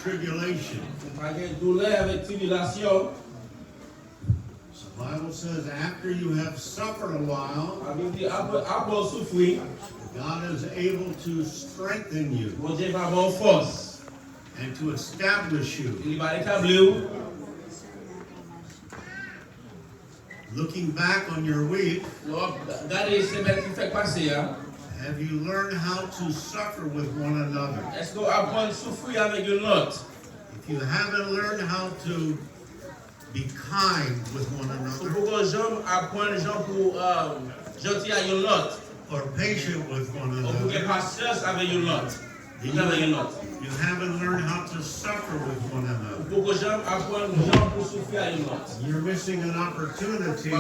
tribulation. The Bible says after you have suffered a while, God is able to strengthen you and to establish you. Looking back on your week, have you learned how to suffer with one another? If you haven't learned how to be kind with one another, or patient with one another, you haven't learned how to suffer with one another. You're missing an opportunity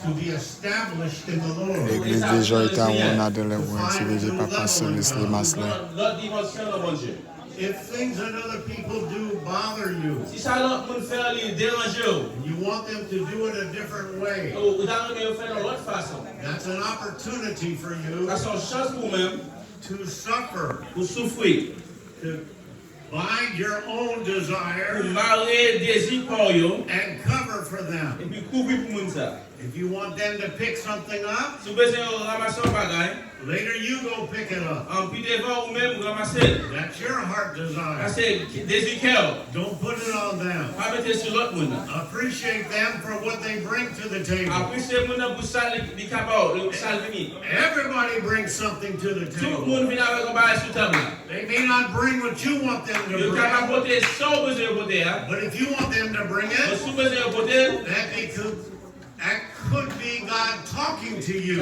to be established in the Lord. L'église déjà était à Delaware, si vous n'avez pas passé les masses là. If things that other people do bother you, you want them to do it a different way, that's an opportunity for you to suffer, to bind your own desire and cover for them. If you want them to pick something up, later you go pick it up. That's your heart desire. Don't put it on them. Appreciate them for what they bring to the table. Everybody brings something to the table. They may not bring what you want them to bring, but if you want them to bring it, that could be God talking to you.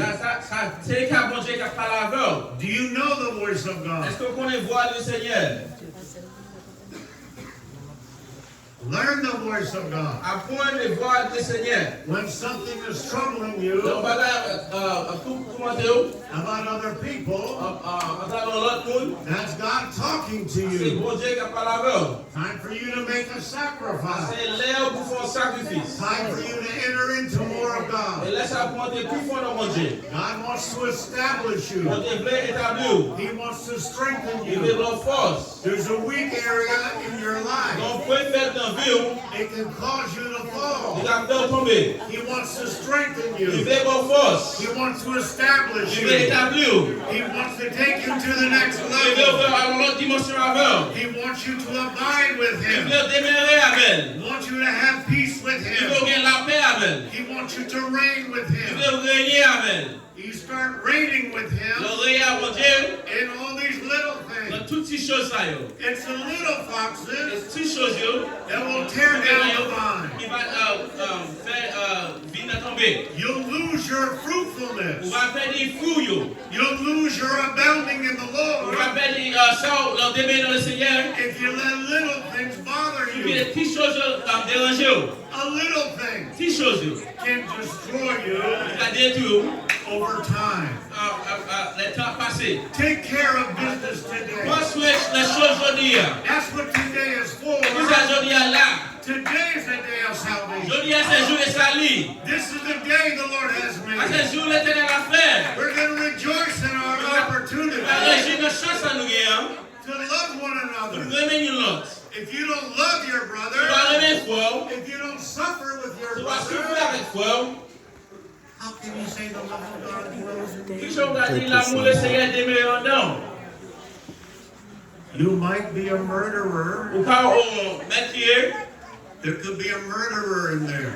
Do you know the voice of God? Learn the voice of God. When something is troubling you about other people, that's God talking to you. Time for you to make a sacrifice. Time for you to enter into more of God. God wants to establish you. He wants to strengthen you. There's a weak area in your life. It can cause you to fall. He wants to strengthen you. He wants to establish you. He wants to take you to the next level. He wants you to abide with Him. He wants you to have peace with Him. He wants you to reign with Him. You start reigning with Him in all these little things. It's the little foxes that will tear down the vine. You'll lose your fruitfulness. You'll lose your abounding in the Lord if you let little things bother you. A little thing can destroy you over time. Take care of business today. That's what today is for. Today is the day of salvation. This is the day the Lord has made. We're going to rejoice in our opportunity to love one another. If you don't love your brother, if you don't suffer with your brother, how can you say the love of God dwells in you? You might be a murderer. There could be a murderer in there.